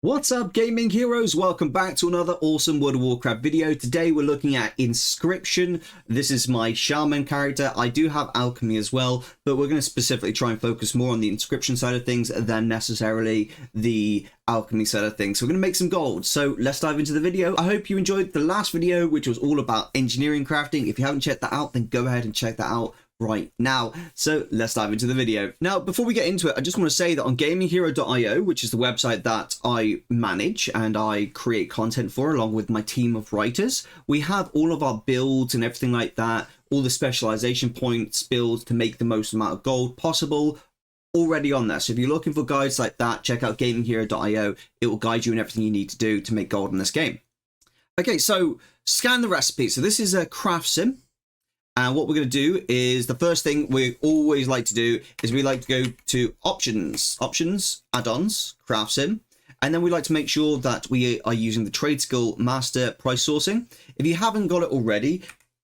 What's up, gaming heroes? Welcome back to another awesome World of Warcraft video. Today we're looking at Inscription. This is my Shaman character. I do have Alchemy as well, but we're going to specifically try and focus more on the Inscription side of things than necessarily the Alchemy side of things. So we're going to make some gold. So let's dive into the video. I hope you enjoyed the last video, which was all about engineering crafting. If you haven't checked that out, then go ahead and check that out right now. So let's dive into the video. Now, before we get into it, I just want to say that on gaminghero.io, which is the website that I manage and I create content for along with my team of writers, we have all of our builds and everything like that, all the specialization points builds to make the most amount of gold possible already on there. So if you're looking for guides like that, check out gaminghero.io. It will guide you in everything you need to do to make gold in this game. Okay, so scan the recipe. So this is a Craftsim. And what we're going to do is, the first thing we always like to do is we like to go to options, add-ons, Craftsim, and then we like to make sure that we are using the Trade Skill Master price sourcing. If you haven't got it already,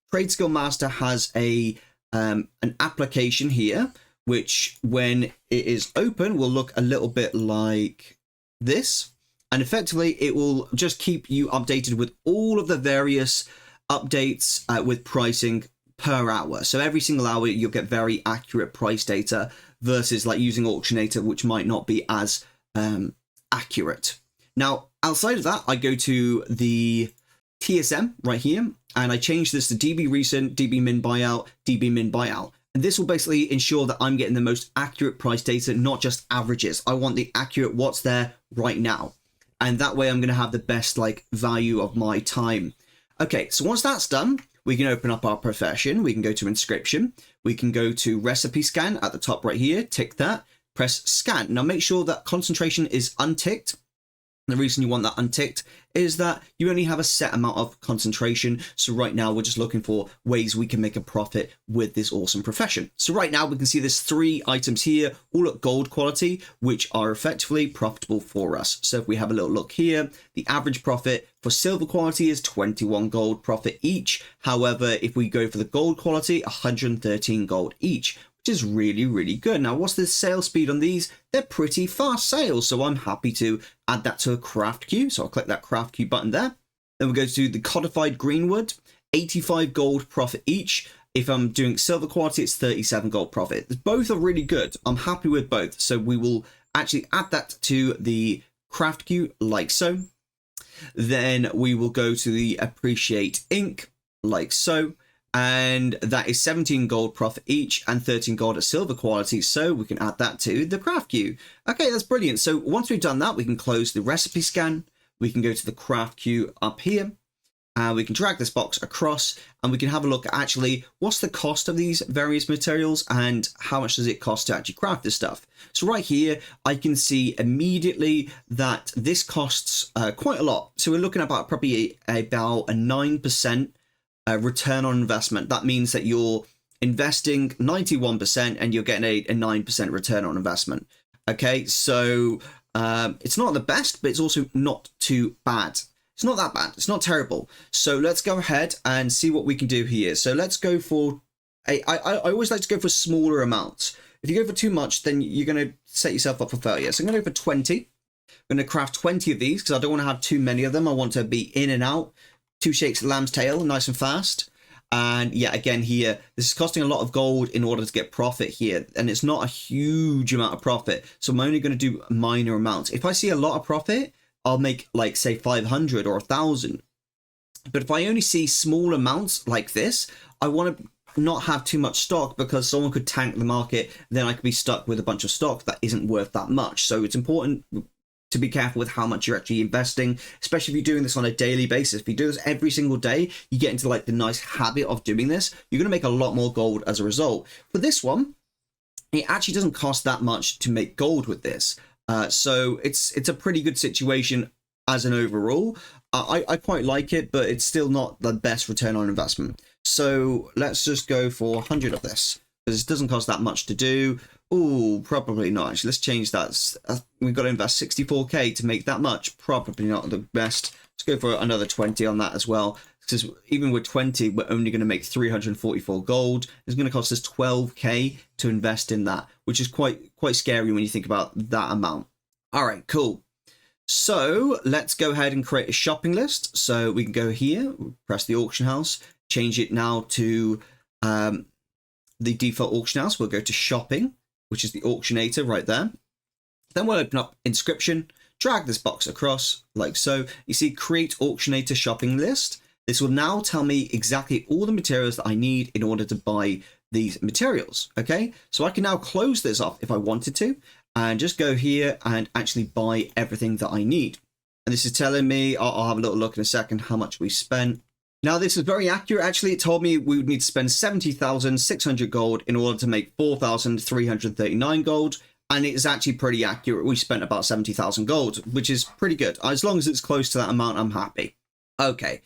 Trade Skill Master has an application here, which when it is open will look a little bit like this. And effectively, it will just keep you updated with all of the various updates with pricing per hour. So every single hour you'll get very accurate price data versus like using Auctionator, which might not be as accurate. Now, outside of that, I go to the TSM right here and I change this to DB recent, DB min buyout, DB min buyout. And this will basically ensure that I'm getting the most accurate price data, not just averages. I want the accurate what's there right now. And that way I'm going to have the best like value of my time. Okay, so once that's done, we can open up our profession. We can go to Inscription. We can go to Recipe Scan at the top right here. Tick that. Press Scan. Now make sure that concentration is unticked. The reason you want that unticked is that you only have a set amount of concentration. So right now we're just looking for ways we can make a profit with this awesome profession. So right now we can see there's 3 items here, all at gold quality, which are effectively profitable for us. So if we have a little look here, the average profit for silver quality is 21 gold profit each. However, if we go for the gold quality, 113 gold each, is really, really good. Now, what's the sale speed on these? They're pretty fast sales, so I'm happy to add that to a craft queue. So I'll click that craft queue button there. Then we go to the codified greenwood, 85 gold profit each. If I'm doing silver quality, it's 37 gold profit. Both are really good. I'm happy with both. So we will actually add that to the craft queue like so. Then we will go to the appreciate ink like so. And that is 17 gold profit each and 13 gold at silver quality. So we can add that to the craft queue. Okay, that's brilliant. So once we've done that, we can close the recipe scan. We can go to the craft queue up here. And we can drag this box across and we can have a look at actually what's the cost of these various materials and how much does it cost to actually craft this stuff. So right here, I can see immediately that this costs quite a lot. So we're looking at probably about a 9% return on investment. That means that you're investing 91% and you're getting a 9% return on investment. Okay, so it's not the best, but it's also not too bad. It's not that bad. It's not terrible. So let's go ahead and see what we can do here. So let's go for I always like to go for smaller amounts. If you go for too much, then you're going to set yourself up for failure. So I'm going to go for 20. I'm going to craft 20 of these because I don't want to have too many of them. I want to be in and out. 2 shakes of lamb's tail, nice and fast. And yeah, again here, this is costing a lot of gold in order to get profit here. And it's not a huge amount of profit. So I'm only going to do minor amounts. If I see a lot of profit, I'll make like say 500 or 1,000. But if I only see small amounts like this, I want to not have too much stock because someone could tank the market. Then I could be stuck with a bunch of stock that isn't worth that much. So it's important to be careful with how much you're actually investing, especially if you're doing this on a daily basis. If you do this every single day, you get into like the nice habit of doing this. You're going to make a lot more gold as a result. For this one, it actually doesn't cost that much to make gold with this. So it's a pretty good situation as an overall. I quite like it, but it's still not the best return on investment. So let's just go for 100 of this because it doesn't cost that much to do. Oh, probably not. Actually, let's change that. We've got to invest 64k to make that much. Probably not the best. Let's go for another 20 on that as well. Because even with 20, we're only going to make 344 gold. It's going to cost us 12k to invest in that, which is quite scary when you think about that amount. All right, cool. So let's go ahead and create a shopping list. So we can go here, press the auction house, change it now to the default auction house. We'll go to shopping, which is the auctionator right there. Then we'll open up inscription, drag this box across like so. You see create auctionator shopping list. This will now tell me exactly all the materials that I need in order to buy these materials. Okay, so I can now close this off if I wanted to and just go here and actually buy everything that I need. And this is telling me, I'll have a little look in a second, how much we spent. Now this is very accurate. Actually, it told me we would need to spend 70,600 gold in order to make 4,339 gold. And it's actually pretty accurate. We spent about 70,000 gold, which is pretty good. As long as it's close to that amount, I'm happy. Okay,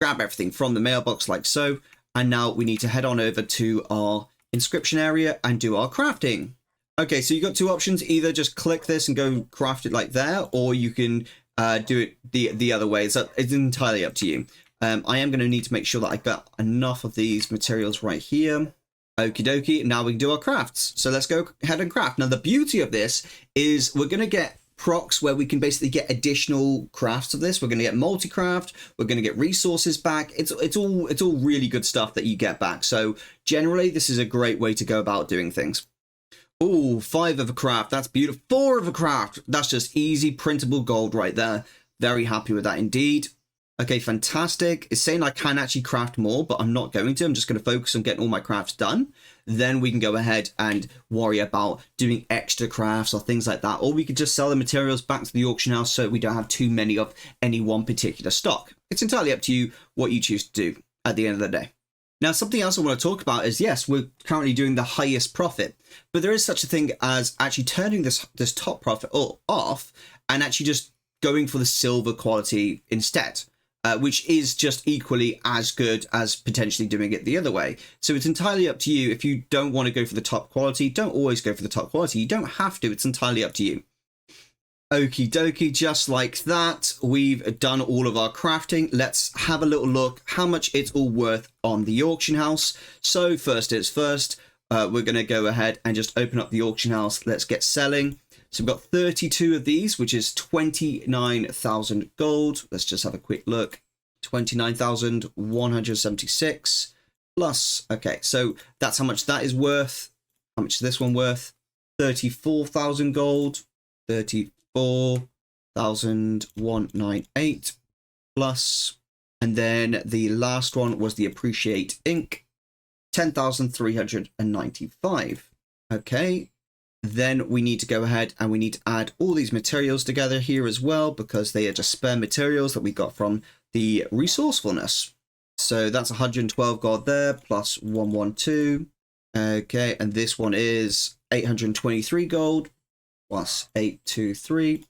grab everything from the mailbox like so. And now we need to head on over to our inscription area and do our crafting. Okay, so you've got two options. Either just click this and go craft it like there, or you can do it the other way. So it's entirely up to you. I am going to need to make sure that I got enough of these materials right here. Okie dokie, now we can do our crafts. So let's go ahead and craft. Now the beauty of this is we're going to get procs where we can basically get additional crafts of this. We're going to get multi-craft, we're going to get resources back. It's all really good stuff that you get back. So generally this is a great way to go about doing things. Ooh, 5 of a craft, that's beautiful. 4 of a craft, that's just easy printable gold right there. Very happy with that indeed. Okay, fantastic. It's saying I can actually craft more, but I'm not going to. I'm just going to focus on getting all my crafts done. Then we can go ahead and worry about doing extra crafts or things like that. Or we could just sell the materials back to the auction house so we don't have too many of any one particular stock. It's entirely up to you what you choose to do at the end of the day. Now, something else I want to talk about is, yes, we're currently doing the highest profit, but there is such a thing as actually turning this top profit off and actually just going for the silver quality instead. Which is just equally as good as potentially doing it the other way. So it's entirely up to you. If you don't want to go for the top quality, don't always go for the top quality. You don't have to. It's entirely up to you. Okie dokie, just like that, we've done all of our crafting. Let's have a little look how much it's all worth on the auction house. So first is first, we're going to go ahead and just open up the auction house. Let's get selling. So we've got 32 of these, which is 29,000 gold. Let's just have a quick look. 29,176 plus. Okay, so that's how much that is worth. How much is this one worth? 34,000 gold. 34,198 plus. And then the last one was the Appreciate ink. 10,395. Okay. Then we need to go ahead and we need to add all these materials together here as well, because they are just spare materials that we got from the resourcefulness. So that's 112 gold there, plus 112. Okay, and this one is 823 gold, plus 823,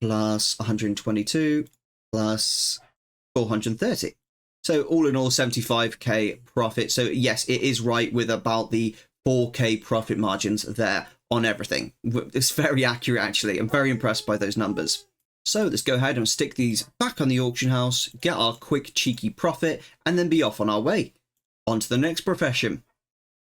plus 122, plus 430. So all in all, 75k profit. So yes, it is right with about the 4k profit margins there on everything. It's very accurate, actually. I'm very impressed by those numbers. So let's go ahead and stick these back on the auction house, get our quick cheeky profit, and then be off on our way. On to the next profession.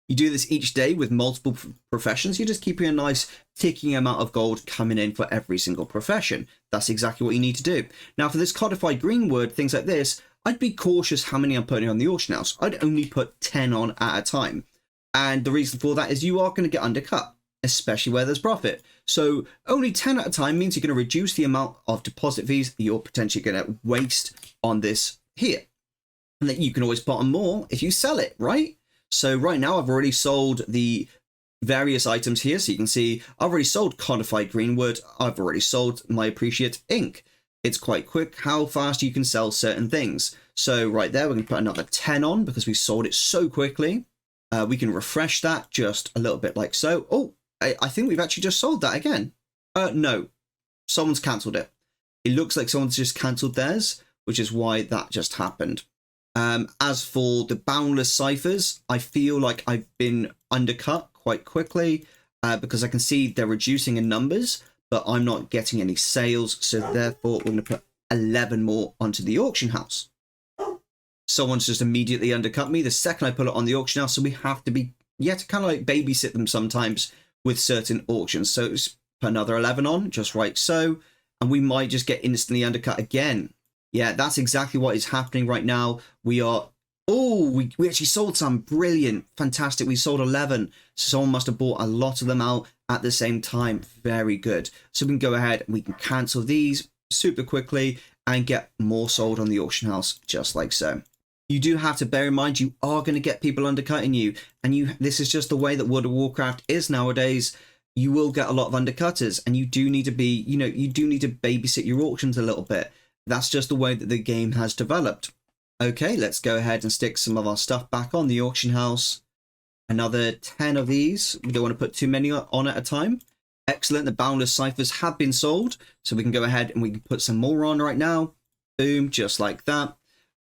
You do this each day with multiple professions. You're just keeping a nice ticking amount of gold coming in for every single profession. That's exactly what you need to do. Now for this codified greenwood, things like this, I'd be cautious how many I'm putting on the auction house. I'd only put 10 on at a time. And the reason for that is you are going to get undercut, especially where there's profit. So only 10 at a time means you're going to reduce the amount of deposit fees that you're potentially going to waste on this here. And then you can always put on more if you sell it, right? So right now I've already sold the various items here. So you can see I've already sold codified greenwood. I've already sold my Appreciate ink. It's quite quick how fast you can sell certain things. So right there, we're going to put another 10 on because we sold it so quickly. We can refresh that just a little bit like so. Oh, I think we've actually just sold that again. No, someone's cancelled it. It looks like someone's just cancelled theirs, which is why that just happened. As for the boundless ciphers, I feel like I've been undercut quite quickly because I can see they're reducing in numbers, but I'm not getting any sales. So therefore, we're going to put 11 more onto the auction house. Someone's just immediately undercut me the second I put it on the auction house. So we have to be, to kind of like babysit them sometimes with certain auctions. So just put another 11 on, just right so. and we might just get instantly undercut again. Yeah, that's exactly what is happening right now. We are... Oh, we actually sold some. Brilliant. Fantastic. We sold 11. So someone must have bought a lot of them out at the same time. Very good. So we can go ahead and we can cancel these super quickly and get more sold on the auction house, just like so. You do have to bear in mind you are going to get people undercutting you. And this is just the way that World of Warcraft is nowadays. You will get a lot of undercutters, and you do need to be, you do need to babysit your auctions a little bit. That's just the way that the game has developed. Okay, let's go ahead and stick some of our stuff back on the auction house. Another 10 of these. We don't want to put too many on at a time. Excellent. The boundless ciphers have been sold. So we can go ahead and we can put some more on right now. Boom, just like that.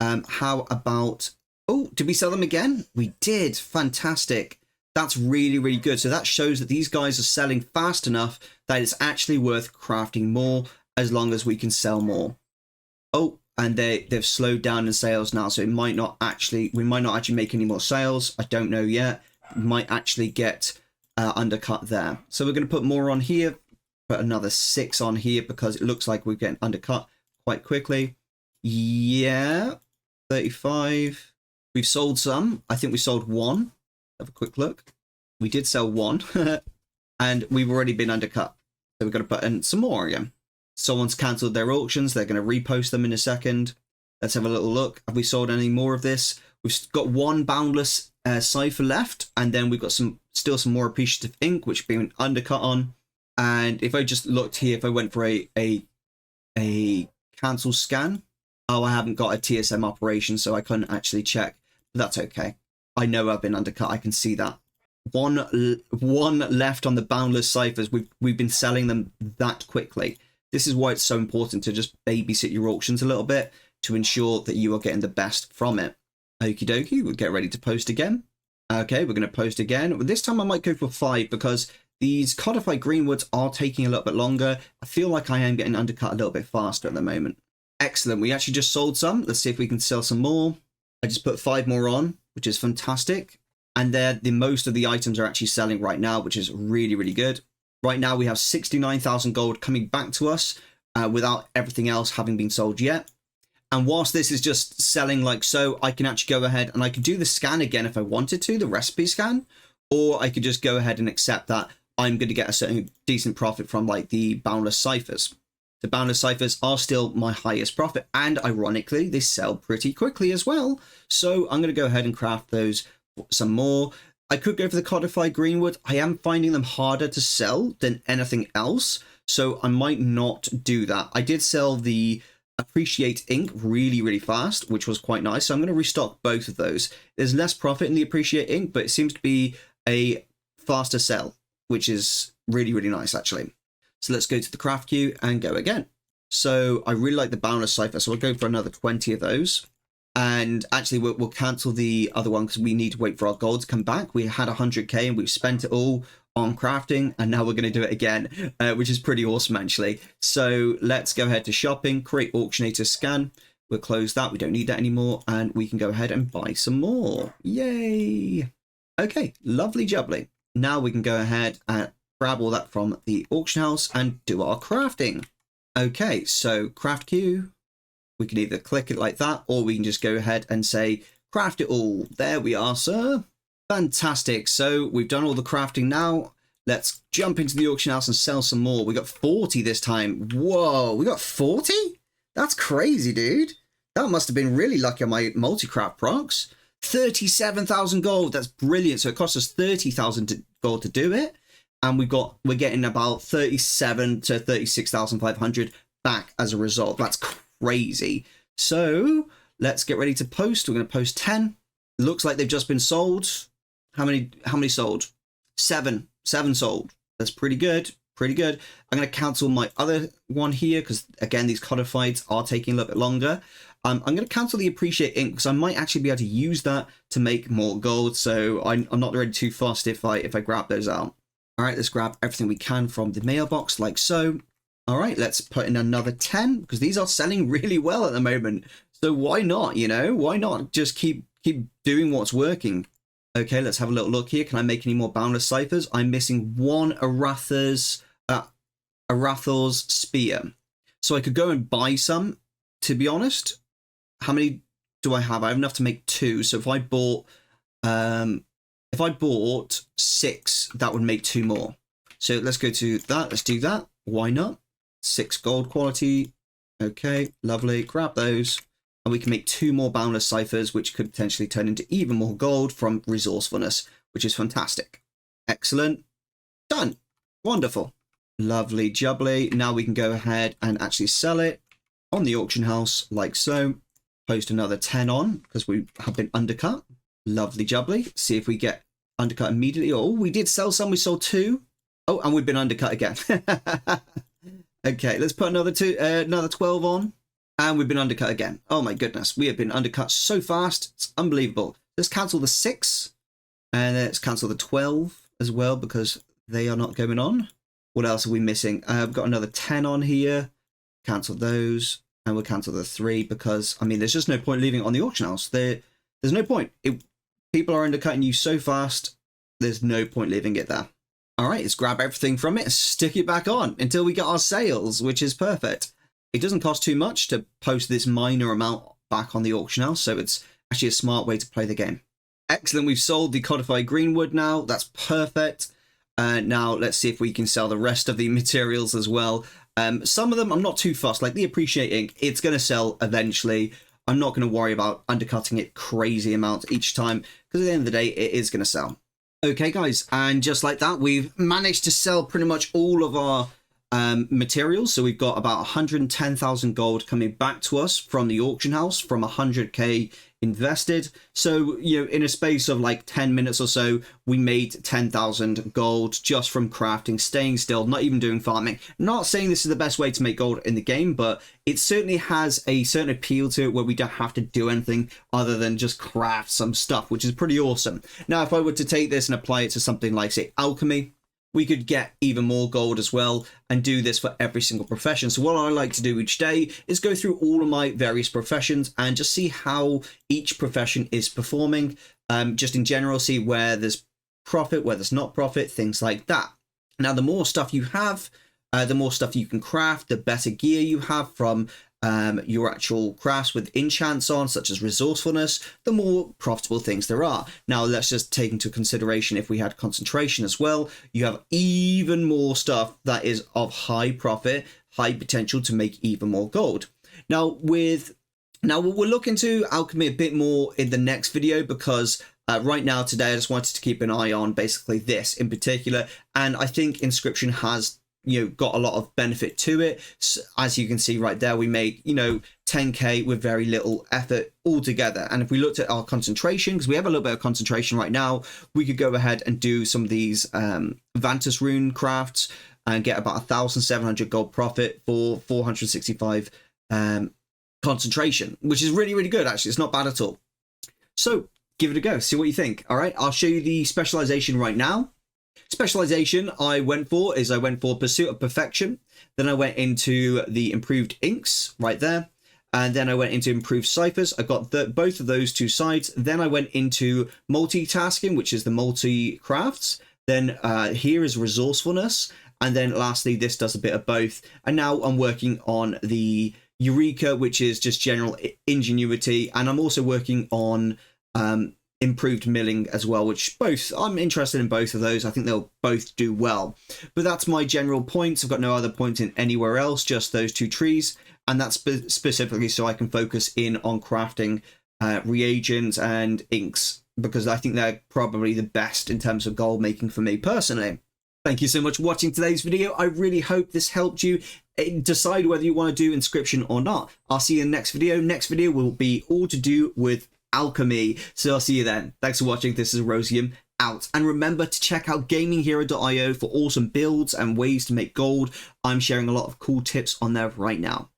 How about... Oh, did we sell them again? We did. Fantastic. That's really, really good. So that shows that these guys are selling fast enough that it's actually worth crafting more as long as we can sell more. Oh, and they've slowed down in sales now, so we might not actually make any more sales. I don't know yet. We might actually get undercut there. So we're going to put more on here, put another 6 on here because it looks like we're getting undercut quite quickly. Yeah, 35. We've sold some. I think we sold 1. Have a quick look. We did sell 1 and we've already been undercut. So we're going to put in some more again. Someone's cancelled their auctions. They're going to repost them in a second. Let's have a little look. Have we sold any more of this? We've got 1 boundless cipher left, and then we've got still some more appreciative ink, which been undercut on. And if I just looked here, if I went for a cancel scan, oh, I haven't got a TSM operation, so I couldn't actually check. But that's okay. I know I've been undercut. I can see that. One left on the boundless ciphers. We've been selling them that quickly. This is why it's so important to just babysit your auctions a little bit to ensure that you are getting the best from it. Okie dokie, we'll get ready to post again. Okay, we're going to post again. This time I might go for 5 because these codified greenwoods are taking a little bit longer. I feel like I am getting undercut a little bit faster at the moment. Excellent, we actually just sold some. Let's see if we can sell some more. I just put 5 more on, which is fantastic. And most of the items are actually selling right now, which is really, really good. Right now, we have 69,000 gold coming back to us without everything else having been sold yet. And whilst this is just selling like so, I can actually go ahead and I could do the scan again if I wanted to, the recipe scan, or I could just go ahead and accept that I'm going to get a certain decent profit from like the boundless ciphers. The boundless ciphers are still my highest profit, and ironically, they sell pretty quickly as well. So I'm going to go ahead and craft those some more. I could go for the codified greenwood. I am finding them harder to sell than anything else, so I might not do that. I did sell the appreciate ink really, really fast, which was quite nice. So I'm going to restock both of those. There's less profit in the appreciate ink, but it seems to be a faster sell, which is really, really nice actually. So let's go to the craft queue and go again. So I really like the boundless cipher, so we'll go for another 20 of those. And actually, we'll cancel the other one because we need to wait for our gold to come back. We had 100k and we've spent it all on crafting, and now we're going to do it again, which is pretty awesome, actually. So let's go ahead to shopping, create auctionator scan. We'll close that. We don't need that anymore, and we can go ahead and buy some more. Yay! Okay, lovely jubbly. Now we can go ahead and grab all that from the auction house and do our crafting. Okay, so craft queue. We can either click it like that, or we can just go ahead and say, craft it all. There we are, sir. Fantastic. So we've done all the crafting now. Let's jump into the auction house and sell some more. We got 40 this time. Whoa, we got 40? That's crazy, dude. That must have been really lucky on my multi-craft procs. 37,000 gold. That's brilliant. So it cost us 30,000 gold to do it. And we're getting about 37 to 36,500 back as a result. That's crazy. So let's get ready to post. We're going to post 10. Looks like they've just been sold. How many sold? 7 sold. That's pretty good. Pretty good. I'm going to cancel my other one here because again, these codifieds are taking a little bit longer. I'm going to cancel the appreciate ink because I might actually be able to use that to make more gold. So I'm not really too fast if I grab those out. All right, let's grab everything we can from the mailbox like so. All right, let's put in another 10 because these are selling really well at the moment. So why not, you know? Why not just keep doing what's working? Okay, let's have a little look here. Can I make any more boundless ciphers? I'm missing one Arathal's spear. So I could go and buy some, to be honest. How many do I have? I have enough to make 2. So if I bought 6, that would make 2 more. So let's go to that. Let's do that. Why not? 6 gold quality. Okay, lovely. Grab those. And we can make 2 more boundless ciphers, which could potentially turn into even more gold from resourcefulness, which is fantastic. Excellent. Done. Wonderful. Lovely jubbly. Now we can go ahead and actually sell it on the auction house like so. Post another 10 on because we have been undercut. Lovely jubbly. See if we get undercut immediately. Oh, we did sell some. We sold 2. Oh, and we've been undercut again. Okay, let's put another 12 on. And we've been undercut again. Oh my goodness, we have been undercut so fast. It's unbelievable. Let's cancel the 6. And let's cancel the 12 as well because they are not going on. What else are we missing? I've got another 10 on here. Cancel those. And we'll cancel the 3 because, I mean, there's just no point leaving it on the auction house. There's no point. People are undercutting you so fast, there's no point leaving it there. All right, let's grab everything from it and stick it back on until we get our sales, which is perfect. It doesn't cost too much to post this minor amount back on the auction house, so it's actually a smart way to play the game. Excellent, we've sold the codified greenwood now. That's perfect. Now let's see if we can sell the rest of the materials as well. Some of them I'm not too fussed, like the appreciate ink, it's going to sell eventually. I'm not going to worry about undercutting it crazy amounts each time because at the end of the day, it is going to sell. Okay, guys, and just like that, we've managed to sell pretty much all of our materials. So we've got about 110,000 gold coming back to us from the auction house from 100k invested. So, you know, in a space of like 10 minutes or so, we made 10,000 gold just from crafting, staying still, not even doing farming. Not saying this is the best way to make gold in the game, but it certainly has a certain appeal to it where we don't have to do anything other than just craft some stuff, which is pretty awesome. Now, if I were to take this and apply it to something like, say, alchemy, we could get even more gold as well and do this for every single profession. So what I like to do each day is go through all of my various professions and just see how each profession is performing. Just in general, see where there's profit, where there's not profit, things like that. Now, the more stuff you have, the more stuff you can craft, the better gear you have from your actual crafts with enchants on, such as resourcefulness, the more profitable things there are. Now, let's just take into consideration if we had concentration as well, you have even more stuff that is of high profit, high potential to make even more gold. Now, we'll look into alchemy a bit more in the next video because right now, today, I just wanted to keep an eye on basically this in particular. And I think Inscription has got a lot of benefit to it. So, as you can see right there, we made 10k with very little effort altogether. And if we looked at our concentration, because we have a little bit of concentration right now, we could go ahead and do some of these Vantus rune crafts and get about 1,700 gold profit for 465 concentration, which is really, really good. Actually, it's not bad at all. So give it a go, see what you think. All right, I'll show you the specialization right now. Specialization I went for Pursuit of Perfection. Then I went into the improved inks right there. And then I went into improved ciphers. I got both of those 2 sides. Then I went into multitasking, which is the multi-crafts. Then here is resourcefulness. And then lastly, this does a bit of both. And now I'm working on the Eureka, which is just general ingenuity. And I'm also working on improved milling as well, which both I'm interested in both of those. I think they'll both do well, but that's my general points. I've got no other points in anywhere else, just those 2 trees, and that's specifically so I can focus in on crafting reagents and inks, because I think they're probably the best in terms of gold making for me personally. Thank you so much for watching today's video. I really hope this helped you decide whether you want to do Inscription or not. I'll see you in the next video. Next video will be all to do with alchemy. So I'll see you then. Thanks for watching. This is Erosium out. And remember to check out gaminghero.io for awesome builds and ways to make gold. I'm sharing a lot of cool tips on there right now.